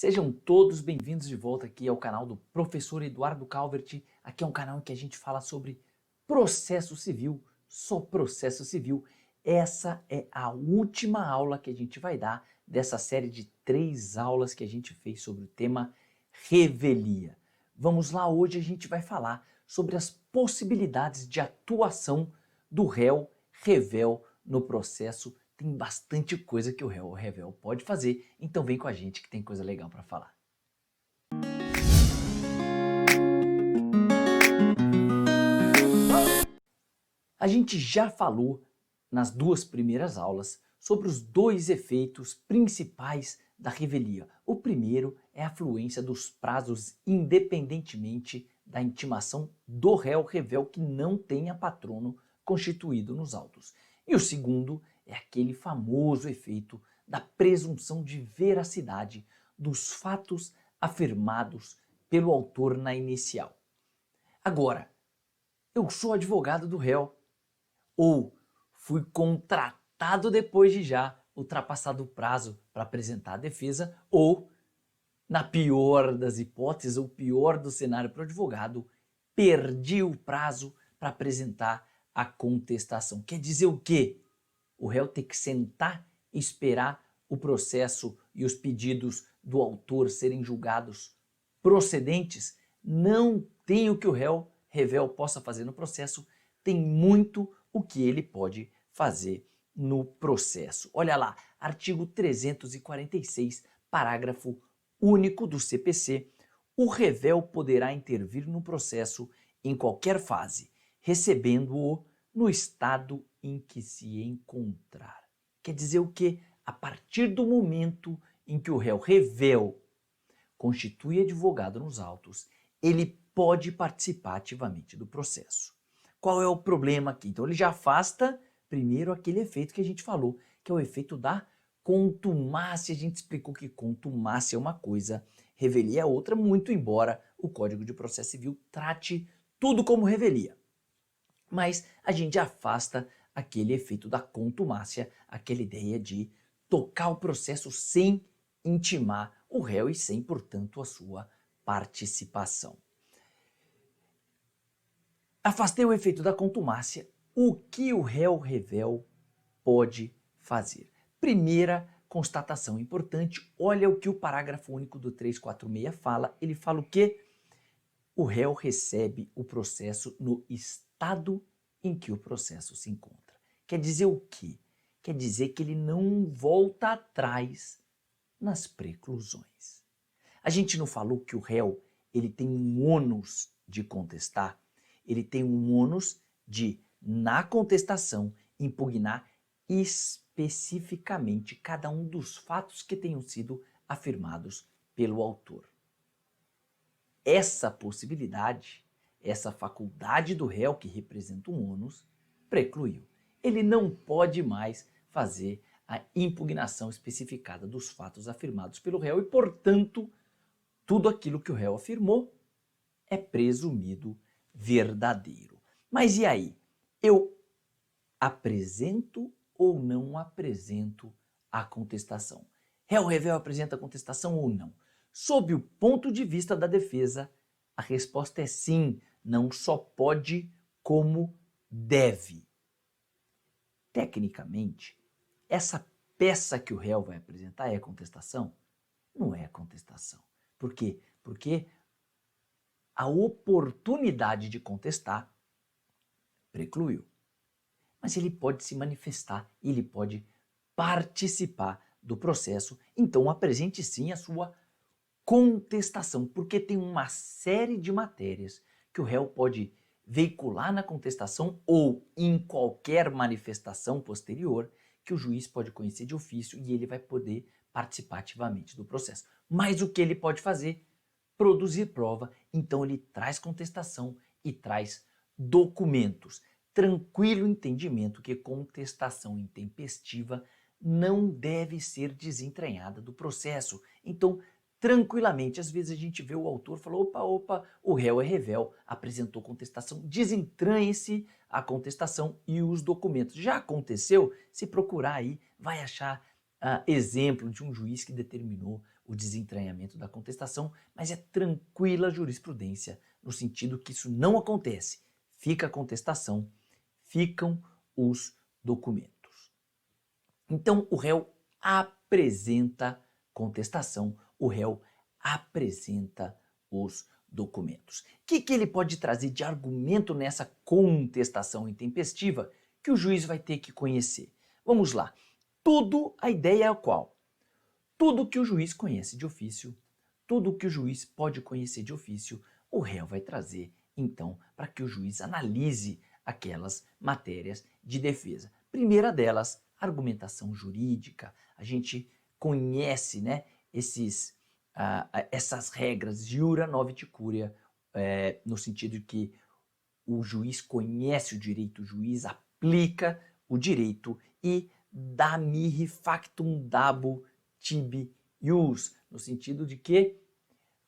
Sejam todos bem-vindos de volta aqui ao canal do Professor Eduardo Calvert. Aqui é um canal em que a gente fala sobre processo civil, só processo civil. Essa é a última aula que a gente vai dar dessa série de 3 aulas que a gente fez sobre o tema revelia. Vamos lá, hoje a gente vai falar sobre as possibilidades de atuação do réu revel no processo. Tem bastante coisa que o réu revel pode fazer, então vem com a gente que tem coisa legal para falar. A gente já falou nas 2 primeiras aulas sobre os 2 efeitos principais da revelia. O primeiro é a fluência dos prazos independentemente da intimação do réu revel que não tenha patrono constituído nos autos. E o segundo é aquele famoso efeito da presunção de veracidade dos fatos afirmados pelo autor na inicial. Agora, eu sou advogado do réu, ou fui contratado depois de já ultrapassado o prazo para apresentar a defesa, ou, na pior das hipóteses, ou pior do cenário para o advogado, perdi o prazo para apresentar a contestação. Quer dizer o quê? O réu tem que sentar e esperar o processo e os pedidos do autor serem julgados procedentes? Não tem o que o réu revel possa fazer no processo, tem muito o que ele pode fazer no processo. Olha lá, artigo 346, parágrafo único do CPC, o revel poderá intervir no processo em qualquer fase, recebendo-o no estado em que se encontrar. Quer dizer o quê? A partir do momento em que o réu revel constitui advogado nos autos, ele pode participar ativamente do processo. Qual é o problema aqui? Então ele já afasta primeiro aquele efeito que a gente falou, que é o efeito da contumácia. A gente explicou que contumácia é uma coisa, revelia é outra, muito embora o Código de Processo Civil trate tudo como revelia. Mas a gente afasta aquele efeito da contumácia, aquela ideia de tocar o processo sem intimar o réu e sem, portanto, a sua participação. Afastei o efeito da contumácia. O que o réu revel pode fazer? Primeira constatação importante, olha o que o parágrafo único do 346 fala. Ele fala o quê? O réu recebe o processo no estado em que o processo se encontra. Quer dizer o quê? Quer dizer que ele não volta atrás nas preclusões. A gente não falou que o réu ele tem um ônus de contestar? Ele tem um ônus de, na contestação, impugnar especificamente cada um dos fatos que tenham sido afirmados pelo autor. Essa possibilidade, essa faculdade do réu que representa um ônus, precluiu. Ele não pode mais fazer a impugnação especificada dos fatos afirmados pelo réu e, portanto, tudo aquilo que o réu afirmou é presumido verdadeiro. Mas e aí? Eu apresento ou não apresento a contestação? Réu revel apresenta a contestação ou não? Sob o ponto de vista da defesa, a resposta é sim, não só pode, como deve. Tecnicamente, essa peça que o réu vai apresentar é a contestação? Não é a contestação. Por quê? Porque a oportunidade de contestar precluiu. Mas ele pode se manifestar, ele pode participar do processo, então apresente sim a sua contestação, porque tem uma série de matérias que o réu pode veicular na contestação ou em qualquer manifestação posterior que o juiz pode conhecer de ofício e ele vai poder participar ativamente do processo. Mas o que ele pode fazer? Produzir prova, então ele traz contestação e traz documentos. Tranquilo entendimento que contestação intempestiva não deve ser desentranhada do processo. Então, tranquilamente, às vezes a gente vê o autor falar, opa, o réu é revel, apresentou contestação, desentranhe-se a contestação e os documentos. Já aconteceu? Se procurar aí, vai achar exemplo de um juiz que determinou o desentranhamento da contestação, mas é tranquila jurisprudência, no sentido que isso não acontece. Fica a contestação, ficam os documentos. Então, o réu apresenta contestação, o réu apresenta os documentos. O que ele pode trazer de argumento nessa contestação intempestiva que o juiz vai ter que conhecer? Vamos lá. A ideia é qual? Tudo que o juiz conhece de ofício, tudo que o juiz pode conhecer de ofício, o réu vai trazer, então, para que o juiz analise aquelas matérias de defesa. Primeira delas, argumentação jurídica. A gente conhece, né, essas regras, iura novit curia, no sentido de que o juiz conhece o direito, o juiz aplica o direito, e da mihi factum dabo tibi ius, no sentido de que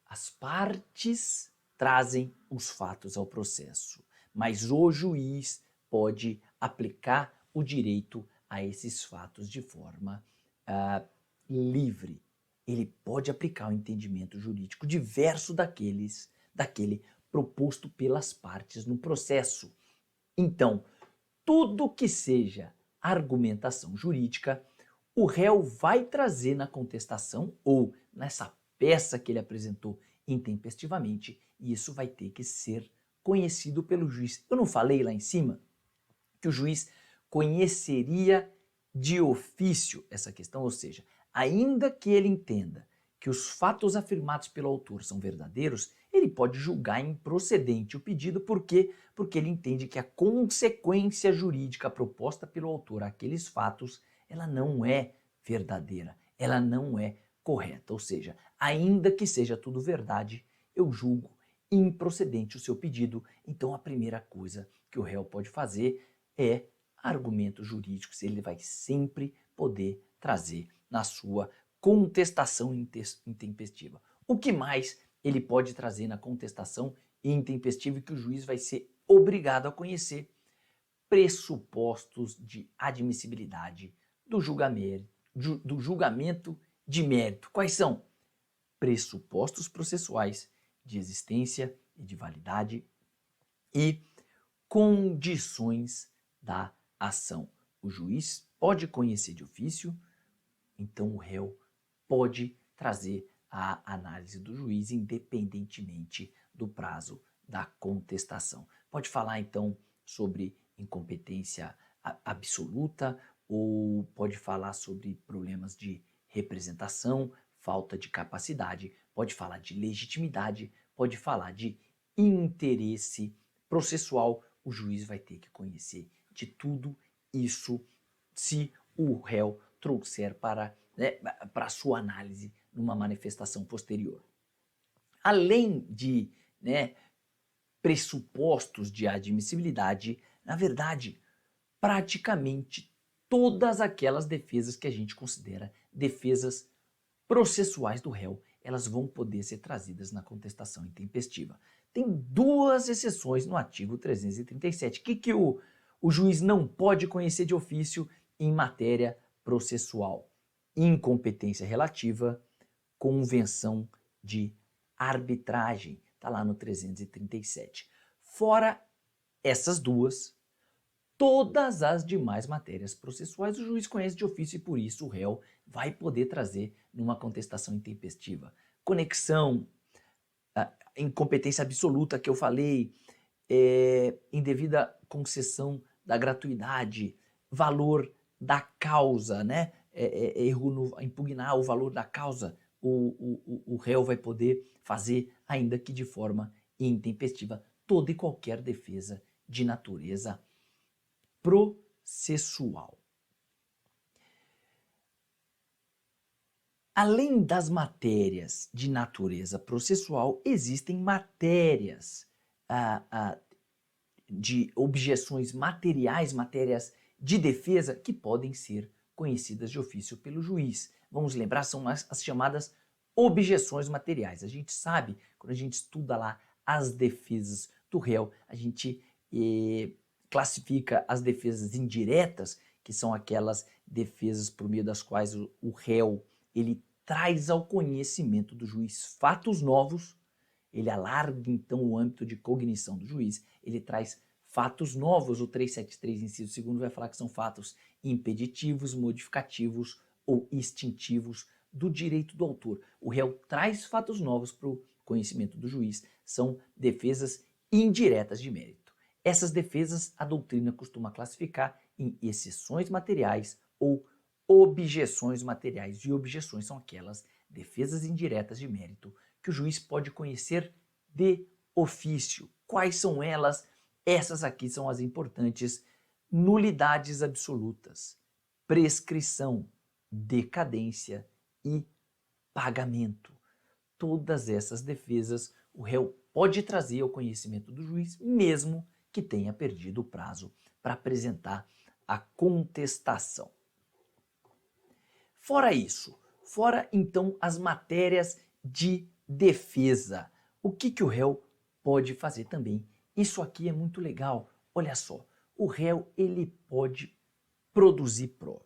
as partes trazem os fatos ao processo, mas o juiz pode aplicar o direito a esses fatos de forma livre. Ele pode aplicar o entendimento jurídico diverso daquele proposto pelas partes no processo. Então, tudo que seja argumentação jurídica, o réu vai trazer na contestação ou nessa peça que ele apresentou intempestivamente, e isso vai ter que ser conhecido pelo juiz. Eu não falei lá em cima que o juiz conheceria de ofício essa questão, ou seja, ainda que ele entenda que os fatos afirmados pelo autor são verdadeiros, ele pode julgar improcedente o pedido, por quê? Porque ele entende que a consequência jurídica proposta pelo autor àqueles fatos, ela não é verdadeira, ela não é correta, ou seja, ainda que seja tudo verdade, eu julgo improcedente o seu pedido. Então a primeira coisa que o réu pode fazer é argumentos jurídicos, ele vai sempre poder trazer na sua contestação intempestiva. O que mais ele pode trazer na contestação intempestiva que o juiz vai ser obrigado a conhecer? Pressupostos de admissibilidade do julgamento de mérito. Quais são? Pressupostos processuais de existência e de validade e condições da ação. O juiz pode conhecer de ofício, então o réu pode trazer a análise do juiz independentemente do prazo da contestação. Pode falar então sobre incompetência absoluta, ou pode falar sobre problemas de representação, falta de capacidade, pode falar de legitimidade, pode falar de interesse processual. O juiz vai ter que conhecer de tudo isso se o réu trouxer para a sua análise numa manifestação posterior. Além de pressupostos de admissibilidade, na verdade, praticamente todas aquelas defesas que a gente considera defesas processuais do réu, elas vão poder ser trazidas na contestação intempestiva. Tem duas exceções no artigo 337. O que o juiz não pode conhecer de ofício em matéria processual? Incompetência relativa, convenção de arbitragem, está lá no 337. Fora essas duas, todas as demais matérias processuais o juiz conhece de ofício e por isso o réu vai poder trazer numa contestação intempestiva. Conexão, incompetência absoluta que eu falei, indevida concessão da gratuidade, valor da causa, né? Erro no impugnar o valor da causa, o réu vai poder fazer, ainda que de forma intempestiva, toda e qualquer defesa de natureza processual. Além das matérias de natureza processual, existem matérias de objeções materiais, matérias de defesa que podem ser conhecidas de ofício pelo juiz. Vamos lembrar, são as chamadas objeções materiais. A gente sabe, quando a gente estuda lá as defesas do réu, a gente classifica as defesas indiretas, que são aquelas defesas por meio das quais o réu ele traz ao conhecimento do juiz fatos novos, ele alarga então o âmbito de cognição do juiz, ele traz fatos novos. O 373, inciso 2º, vai falar que são fatos impeditivos, modificativos ou extintivos do direito do autor. O réu traz fatos novos para o conhecimento do juiz, são defesas indiretas de mérito. Essas defesas a doutrina costuma classificar em exceções materiais ou objeções materiais. E objeções são aquelas defesas indiretas de mérito que o juiz pode conhecer de ofício. Quais são elas? Essas aqui são as importantes: nulidades absolutas, prescrição, decadência e pagamento. Todas essas defesas o réu pode trazer ao conhecimento do juiz, mesmo que tenha perdido o prazo para apresentar a contestação. Fora isso, fora então as matérias de defesa, o que o réu pode fazer também? Isso aqui é muito legal. Olha só, o réu ele pode produzir prova.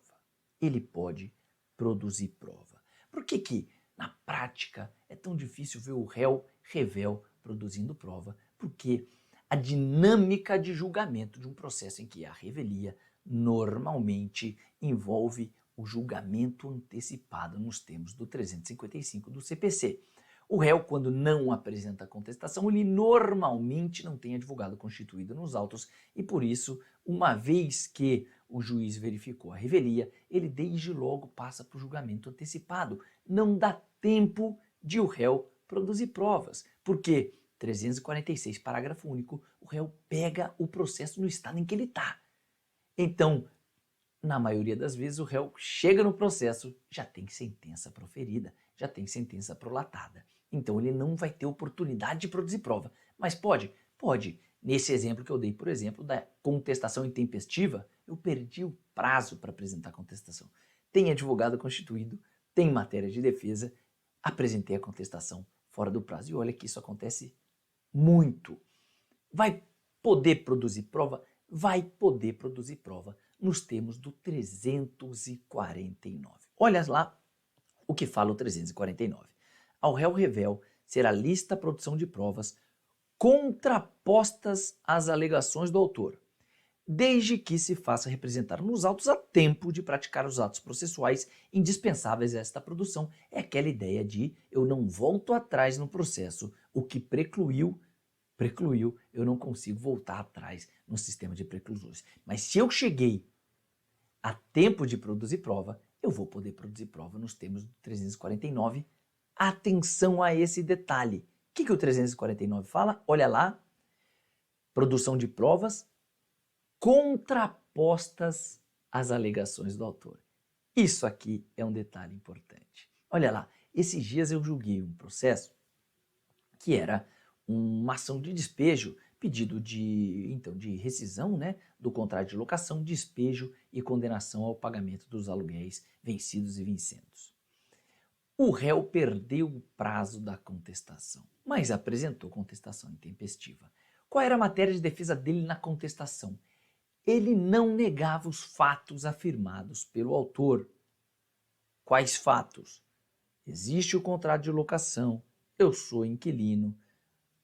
Ele pode produzir prova. Por que na prática é tão difícil ver o réu revel produzindo prova? Porque a dinâmica de julgamento de um processo em que há revelia normalmente envolve o julgamento antecipado nos termos do 355 do CPC. O réu, quando não apresenta a contestação, ele normalmente não tem advogado constituído nos autos e, por isso, uma vez que o juiz verificou a revelia, ele desde logo passa para o julgamento antecipado. Não dá tempo de o réu produzir provas, porque 346, parágrafo único, o réu pega o processo no estado em que ele está. Então, na maioria das vezes, o réu chega no processo, já tem sentença proferida, já tem sentença prolatada. Então, ele não vai ter oportunidade de produzir prova. Mas pode? Pode. Nesse exemplo que eu dei, por exemplo, da contestação intempestiva, eu perdi o prazo para apresentar a contestação. Tem advogado constituído, tem matéria de defesa, apresentei a contestação fora do prazo. E olha que isso acontece muito. Vai poder produzir prova? Vai poder produzir prova nos termos do 349. Olha lá o que fala o 349. Ao réu revel será lista a produção de provas contrapostas às alegações do autor, desde que se faça representar nos autos a tempo de praticar os atos processuais indispensáveis a esta produção. É aquela ideia de eu não volto atrás no processo, o que precluiu, eu não consigo voltar atrás no sistema de preclusões. Mas se eu cheguei a tempo de produzir prova, eu vou poder produzir prova nos termos do 349. Atenção a esse detalhe. O que o 349 fala? Olha lá, produção de provas contrapostas às alegações do autor. Isso aqui é um detalhe importante. Olha lá, esses dias eu julguei um processo que era uma ação de despejo, pedido de rescisão, né, do contrato de locação, despejo e condenação ao pagamento dos aluguéis vencidos e vincendos. O réu perdeu o prazo da contestação, mas apresentou contestação intempestiva. Qual era a matéria de defesa dele na contestação? Ele não negava os fatos afirmados pelo autor. Quais fatos? Existe o contrato de locação, eu sou inquilino,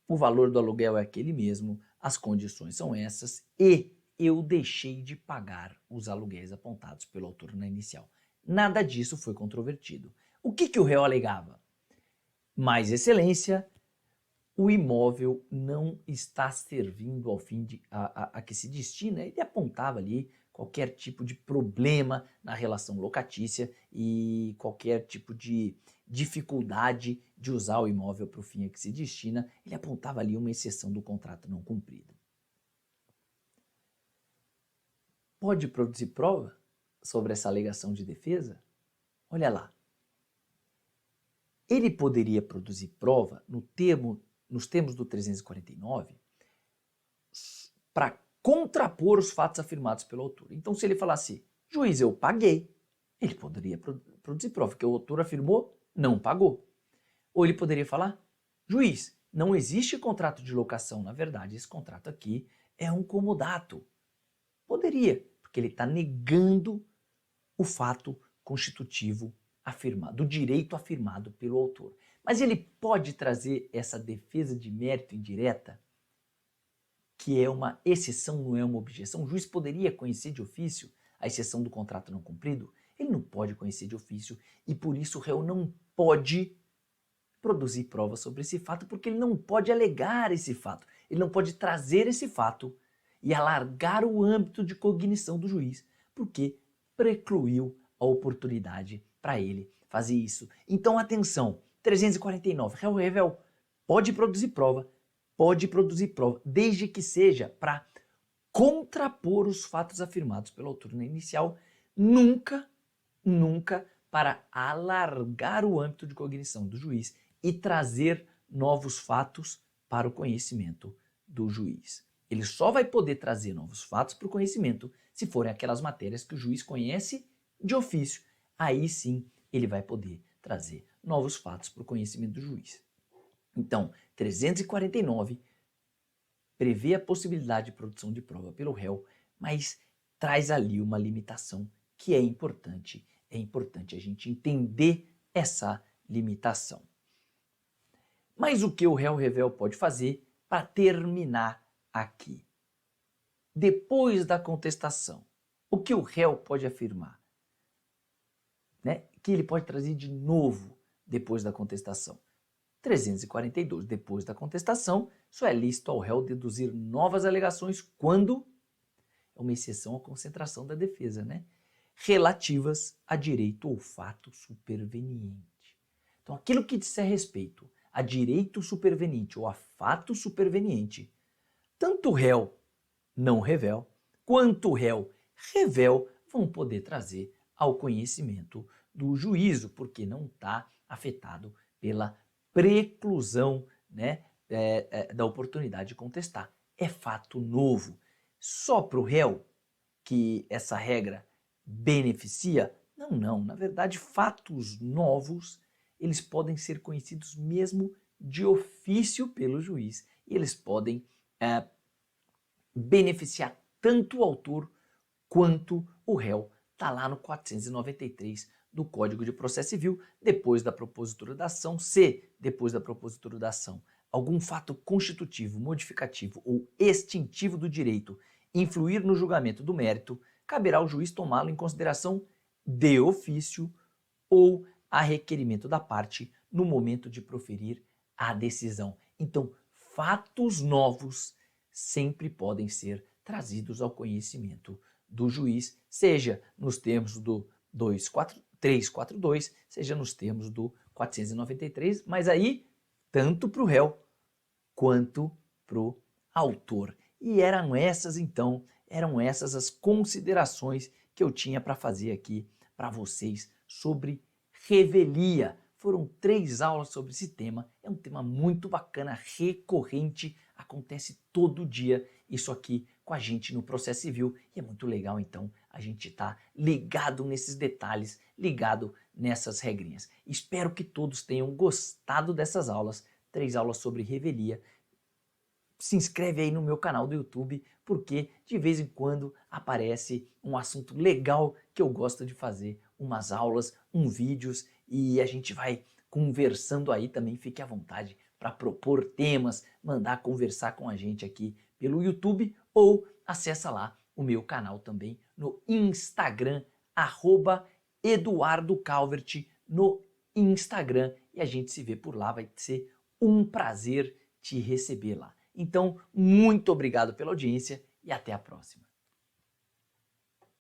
o valor do aluguel é aquele mesmo, as condições são essas e eu deixei de pagar os aluguéis apontados pelo autor na inicial. Nada disso foi controvertido. O que o réu alegava? Mais excelência, o imóvel não está servindo ao fim a que se destina. Ele apontava ali qualquer tipo de problema na relação locatícia e qualquer tipo de dificuldade de usar o imóvel para o fim a que se destina. Ele apontava ali uma exceção do contrato não cumprido. Pode produzir prova sobre essa alegação de defesa? Olha lá. Ele poderia produzir prova nos termos do 349 para contrapor os fatos afirmados pelo autor. Então, se ele falasse, juiz, eu paguei, ele poderia produzir prova, que o autor afirmou, não pagou. Ou ele poderia falar, juiz, não existe contrato de locação, na verdade, esse contrato aqui é um comodato. Poderia, porque ele está negando o fato constitutivo do direito afirmado pelo autor. Mas ele pode trazer essa defesa de mérito indireta, que é uma exceção, não é uma objeção. O juiz poderia conhecer de ofício a exceção do contrato não cumprido? Ele não pode conhecer de ofício e por isso o réu não pode produzir prova sobre esse fato, porque ele não pode alegar esse fato, ele não pode trazer esse fato e alargar o âmbito de cognição do juiz, porque precluiu a oportunidade para ele fazer isso. Então atenção, 349, réu revel pode produzir prova, desde que seja para contrapor os fatos afirmados pelo autor na inicial, nunca para alargar o âmbito de cognição do juiz e trazer novos fatos para o conhecimento do juiz. Ele só vai poder trazer novos fatos para o conhecimento se forem aquelas matérias que o juiz conhece de ofício. Aí sim ele vai poder trazer novos fatos para o conhecimento do juiz. Então, 349 prevê a possibilidade de produção de prova pelo réu, mas traz ali uma limitação que é importante a gente entender essa limitação. Mas o que o réu revel pode fazer para terminar aqui? Depois da contestação, o que o réu pode afirmar? Que ele pode trazer de novo depois da contestação. 342, depois da contestação, só é lícito ao réu deduzir novas alegações quando é uma exceção à concentração da defesa, relativas a direito ou fato superveniente. Então, aquilo que disser respeito a direito superveniente ou a fato superveniente, tanto o réu não revel, quanto o réu revel vão poder trazer ao conhecimento do juízo, porque não está afetado pela preclusão da oportunidade de contestar. É fato novo. Só para o réu que essa regra beneficia? Não. Na verdade, fatos novos, eles podem ser conhecidos mesmo de ofício pelo juiz. E eles podem beneficiar tanto o autor quanto o réu. Está lá no 493 do Código de Processo Civil, depois da propositura da ação. Se, depois da propositura da ação, algum fato constitutivo, modificativo ou extintivo do direito influir no julgamento do mérito, caberá ao juiz tomá-lo em consideração de ofício ou a requerimento da parte no momento de proferir a decisão. Então, fatos novos sempre podem ser trazidos ao conhecimento do juiz, seja nos termos do 342, seja nos termos do 493, mas aí tanto para o réu quanto para o autor. E eram essas as considerações que eu tinha para fazer aqui para vocês sobre revelia. Foram 3 aulas sobre esse tema, é um tema muito bacana, recorrente, acontece todo dia isso aqui com a gente no processo civil e é muito legal então a gente tá ligado nesses detalhes, ligado nessas regrinhas. Espero que todos tenham gostado dessas aulas, 3 aulas sobre revelia. Se inscreve aí no meu canal do YouTube, porque de vez em quando aparece um assunto legal que eu gosto de fazer, umas aulas, vídeos, e a gente vai conversando aí também. Fique à vontade para propor temas, mandar conversar com a gente aqui pelo YouTube ou acessa lá o meu canal também no Instagram, @EduardoCalvert no Instagram, e a gente se vê por lá, vai ser um prazer te receber lá. Então, muito obrigado pela audiência e até a próxima.